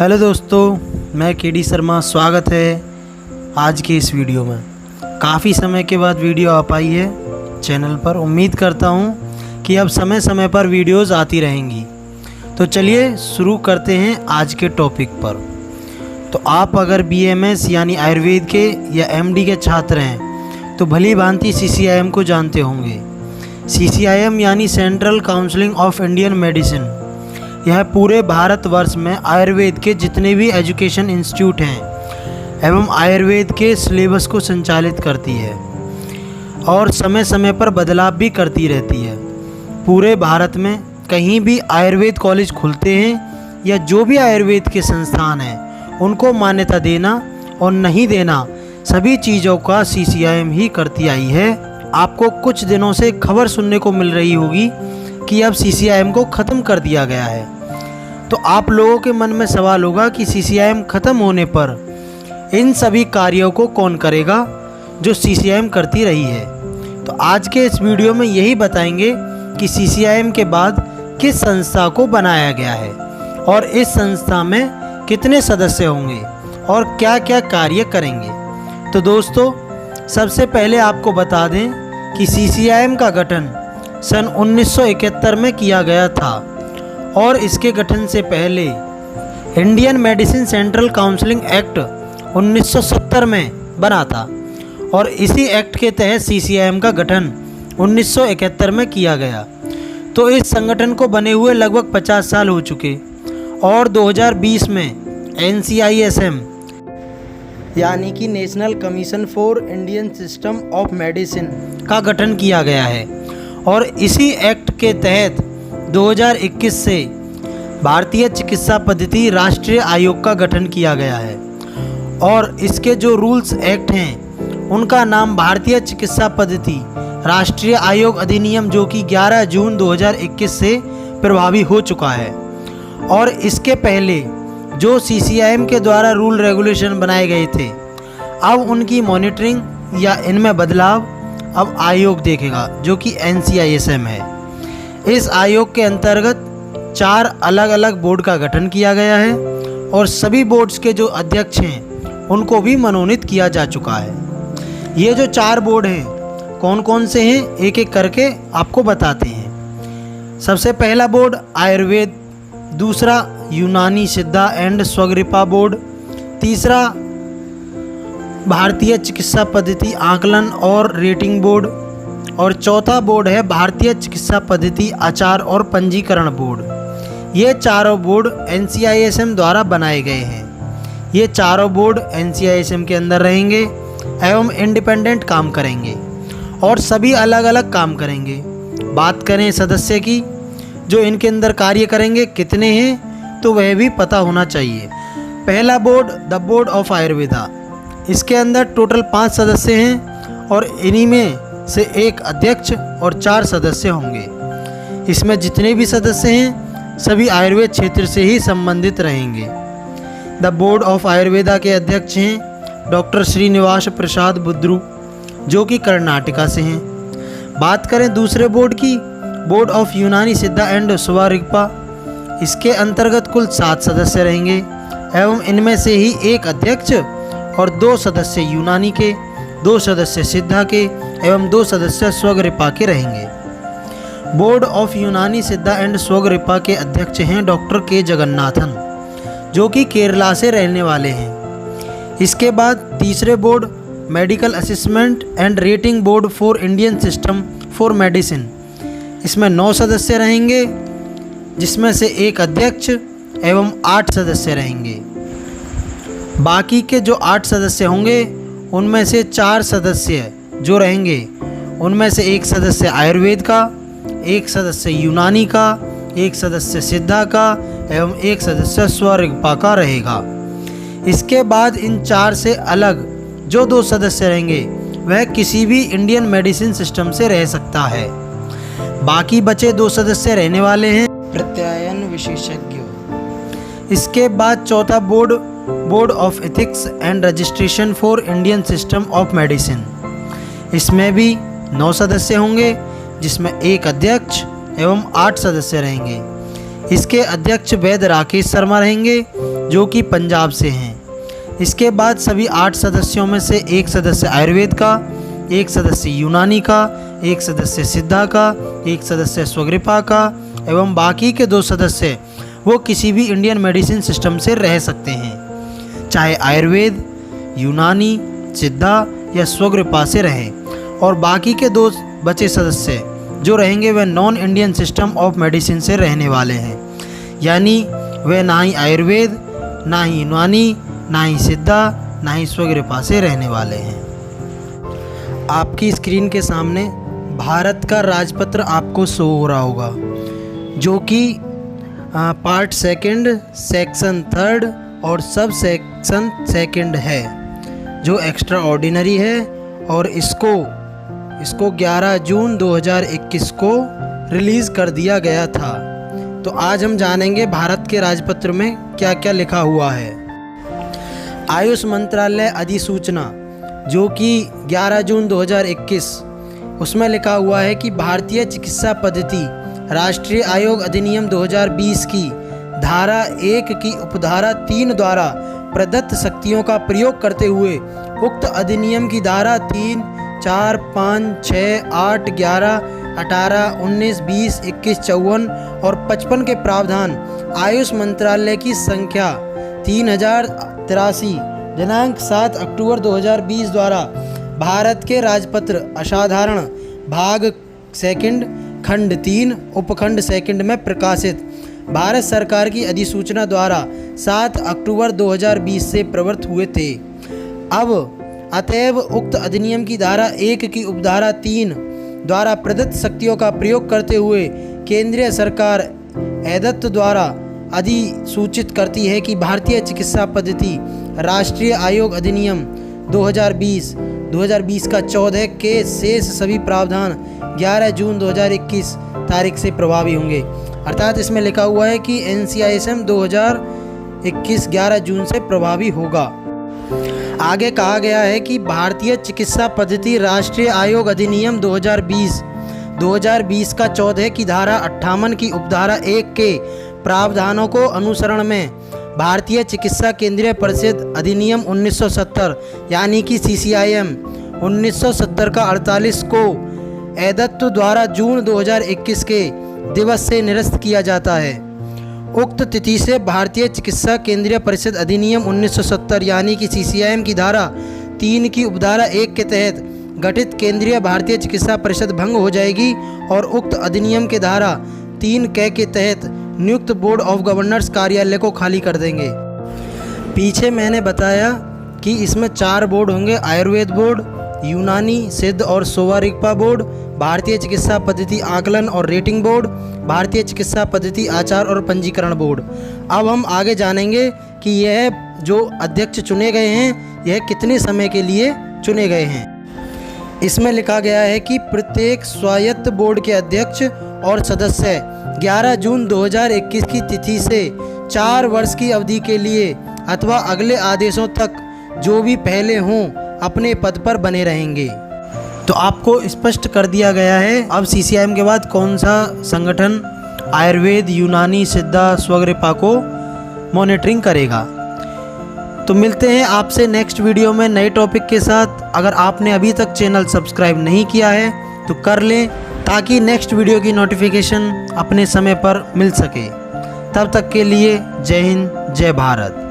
Hello दोस्तों, मैं KD Sharma. स्वागत है आज के इस वीडियो में। काफ़ी समय के बाद वीडियो आ पाई है चैनल पर। उम्मीद करता हूँ कि अब समय समय पर वीडियोस आती रहेंगी। तो चलिए शुरू करते हैं आज के टॉपिक पर। तो आप अगर BMS यानी आयुर्वेद के या MD के छात्र हैं तो भली भांति CCIM को जानते होंगे। CCIM यानी central council of Indian medicine. यह पूरे भारतवर्ष में आयुर्वेद के जितने भी एजुकेशन इंस्टीट्यूट हैं एवं आयुर्वेद के सिलेबस को संचालित करती है और समय समय पर बदलाव भी करती रहती है। पूरे भारत में कहीं भी आयुर्वेद कॉलेज खुलते हैं या जो भी आयुर्वेद के संस्थान हैं उनको मान्यता देना और नहीं देना, सभी चीज़ों का CCIM ही करती आई है। आपको कुछ दिनों से खबर सुनने को मिल रही होगी कि अब CCIM को ख़त्म कर दिया गया है। तो आप लोगों के मन में सवाल होगा कि CCIM ख़त्म होने पर इन सभी कार्यों को कौन करेगा जो CCIM करती रही है। तो आज के इस वीडियो में यही बताएंगे कि CCIM के बाद किस संस्था को बनाया गया है और इस संस्था में कितने सदस्य होंगे और क्या क्या कार्य करेंगे। तो दोस्तों, सबसे पहले आपको बता दें कि CCIM का गठन सन 1971 में किया गया था और इसके गठन से पहले Indian medicine central counselling act 1970 में बना था और इसी एक्ट के तहत CCIM का गठन 1971 में किया गया। तो इस संगठन को बने हुए लगभग 50 साल हो चुके और 2020 में NCISM यानी कि national commission for Indian system of medicine का गठन किया गया है और इसी एक्ट के तहत 2021 से भारतीय चिकित्सा पद्धति राष्ट्रीय आयोग का गठन किया गया है और इसके जो रूल्स एक्ट हैं उनका नाम भारतीय चिकित्सा पद्धति राष्ट्रीय आयोग अधिनियम, जो कि 11 जून 2021 से प्रभावी हो चुका है। और इसके पहले जो CCIM के द्वारा रूल रेगुलेशन बनाए गए थे, अब उनकी मॉनिटरिंग या इनमें बदलाव अब आयोग देखेगा, जो कि NCISM है। इस आयोग के अंतर्गत 4 अलग अलग बोर्ड का गठन किया गया है और सभी बोर्ड्स के जो अध्यक्ष हैं उनको भी मनोनीत किया जा चुका है। ये जो 4 बोर्ड हैं कौन कौन से हैं, एक एक करके आपको बताते हैं। सबसे पहला बोर्ड आयुर्वेद, दूसरा यूनानी सिद्धा एंड स्वगृपा बोर्ड, तीसरा भारतीय चिकित्सा पद्धति आकलन और रेटिंग बोर्ड और चौथा बोर्ड है भारतीय चिकित्सा पद्धति आचार और पंजीकरण बोर्ड। ये चारों बोर्ड NCISM द्वारा बनाए गए हैं। ये चारों बोर्ड NCISM के अंदर रहेंगे एवं इंडिपेंडेंट काम करेंगे और सभी अलग अलग काम करेंगे। बात करें सदस्य की, जो इनके अंदर कार्य करेंगे कितने हैं तो वह भी पता होना चाहिए। पहला board the board of Ayurveda. इसके अंदर टोटल 5 सदस्य हैं और इन्हीं में से एक अध्यक्ष और 4 सदस्य होंगे। इसमें जितने भी सदस्य हैं सभी आयुर्वेद क्षेत्र से ही संबंधित रहेंगे। द बोर्ड ऑफ आयुर्वेदा के अध्यक्ष हैं डॉक्टर श्रीनिवास प्रसाद बुद्रू, जो कि कर्नाटका से हैं। बात करें दूसरे बोर्ड की, बोर्ड ऑफ यूनानी सिद्धा एंड स्वगृपा। इसके अंतर्गत कुल 7 सदस्य रहेंगे एवं इनमें से ही एक अध्यक्ष और 2 सदस्य यूनानी के, 2 सदस्य सिद्धा के एवं 2 सदस्य स्वगृपा के रहेंगे। बोर्ड ऑफ यूनानी सिद्धा एंड स्वगृपा के अध्यक्ष हैं डॉक्टर के जगन्नाथन, जो कि केरला से रहने वाले हैं। इसके बाद तीसरे board medical assessment and rating board for Indian system for medicine. इसमें 9 सदस्य रहेंगे, जिसमें से एक अध्यक्ष एवं 8 सदस्य रहेंगे। बाकी के जो 8 सदस्य होंगे उनमें से 4 सदस्य जो रहेंगे उनमें से एक सदस्य आयुर्वेद का, एक सदस्य यूनानी का, एक सदस्य सिद्धा का एवं एक सदस्य स्वगृपा का रहेगा। इसके बाद इन 4 से अलग जो 2 सदस्य रहेंगे वह किसी भी इंडियन मेडिसिन सिस्टम से रह सकता है। बाकी बचे 2 सदस्य रहने वाले हैं प्रत्यायन विशेषज्ञ। इसके बाद चौथा board, board of ethics and registration for Indian system of medicine. इसमें भी 9 सदस्य होंगे, जिसमें एक अध्यक्ष एवं 8 सदस्य रहेंगे। इसके अध्यक्ष वैद्य राकेश शर्मा रहेंगे जो कि पंजाब से हैं। इसके बाद सभी 8 सदस्यों में से एक सदस्य आयुर्वेद का, एक सदस्य यूनानी का, एक सदस्य सिद्धा का, एक सदस्य स्वगृपा का एवं बाकी के 2 सदस्य वो किसी भी इंडियन मेडिसिन सिस्टम से रह सकते हैं, चाहे आयुर्वेद, यूनानी, सिद्धा या स्वगृपा से रहें। और बाकी के 2 बचे सदस्य जो रहेंगे वह non Indian system of medicine से रहने वाले हैं, यानी वे ना ही आयुर्वेद, ना ही यूनानी, ना ही सिद्धा, ना ही स्वगृपा से रहने वाले हैं। आपकी स्क्रीन के सामने भारत का राजपत्र आपको शो हो रहा होगा, जो कि पार्ट 2 सेक्शन 3 और सब सेक्शन 2 है, जो एक्स्ट्रा ऑर्डिनरी है। और इसको 11 जून 2021 को रिलीज़ कर दिया गया था। तो आज हम जानेंगे भारत के राजपत्र में क्या क्या लिखा हुआ है। आयुष मंत्रालय अधिसूचना जो कि 11 जून 2021, उसमें लिखा हुआ है कि भारतीय चिकित्सा पद्धति राष्ट्रीय आयोग अधिनियम 2020 की धारा 1 की उपधारा 3 द्वारा प्रदत्त शक्तियों का प्रयोग करते हुए उक्त अधिनियम की धारा 3, 4, 5, 6, 8, 11, 18, 19, 20, 21, 54 और 55 के प्रावधान आयुष मंत्रालय की संख्या 3083 दिनांक 7 अक्टूबर 2020 द्वारा भारत के राजपत्र असाधारण भाग 2 खंड 3 उपखंड 2 में प्रकाशित भारत सरकार की अधिसूचना द्वारा 7 अक्टूबर 2020 से प्रवृत्त हुए थे। अब अतएव उक्त अधिनियम की धारा 1 की उपधारा 3 द्वारा प्रदत्त शक्तियों का प्रयोग करते हुए केंद्रीय सरकार एदत्त द्वारा अधिसूचित करती है कि भारतीय चिकित्सा पद्धति राष्ट्रीय आयोग अधिनियम 2020 का 14 के शेष सभी प्रावधान 11 जून 2021 तारीख से प्रभावी होंगे। अर्थात इसमें लिखा हुआ है कि NCISM 2021 11 जून से प्रभावी होगा। आगे कहा गया है कि भारतीय चिकित्सा पद्धति राष्ट्रीय आयोग अधिनियम 2020 का 14 की धारा 58 की उपधारा 1 के प्रावधानों को अनुसरण में भारतीय चिकित्सा केंद्रीय परिषद अधिनियम 1970 यानी कि CCIM 1970 का 48 को एदत्त द्वारा जून 2021 के दिवस से निरस्त किया जाता है। उक्त तिथि से भारतीय चिकित्सा केंद्रीय परिषद अधिनियम 1970 यानी कि CCIM की धारा 3 की उपधारा 1 के तहत गठित केंद्रीय भारतीय चिकित्सा परिषद भंग हो जाएगी और उक्त अधिनियम के धारा 3 के तहत नियुक्त बोर्ड ऑफ गवर्नर्स कार्यालय को खाली कर देंगे। पीछे मैंने बताया कि इसमें 4 बोर्ड होंगे, आयुर्वेद बोर्ड, यूनानी, सिद्ध और स्वगृपा बोर्ड, भारतीय चिकित्सा पद्धति आकलन और रेटिंग बोर्ड, भारतीय चिकित्सा पद्धति आचार और पंजीकरण बोर्ड। अब हम आगे जानेंगे कि यह जो अध्यक्ष चुने गए हैं यह कितने समय के लिए चुने गए हैं। इसमें लिखा गया है कि प्रत्येक स्वायत्त बोर्ड के अध्यक्ष और सदस्य 11 जून 2021 की तिथि से 4 वर्ष की अवधि के लिए अथवा अगले आदेशों तक जो भी पहले हों अपने पद पर बने रहेंगे। तो आपको स्पष्ट कर दिया गया है अब CCIM के बाद कौन सा संगठन आयुर्वेद, यूनानी, सिद्धा, स्वगृपा को मॉनिटरिंग करेगा। तो मिलते हैं आपसे नेक्स्ट वीडियो में नए टॉपिक के साथ। अगर आपने अभी तक चैनल सब्सक्राइब नहीं किया है तो कर लें ताकि नेक्स्ट वीडियो की नोटिफिकेशन अपने समय पर मिल सके। तब तक के लिए जय हिंद, जय भारत।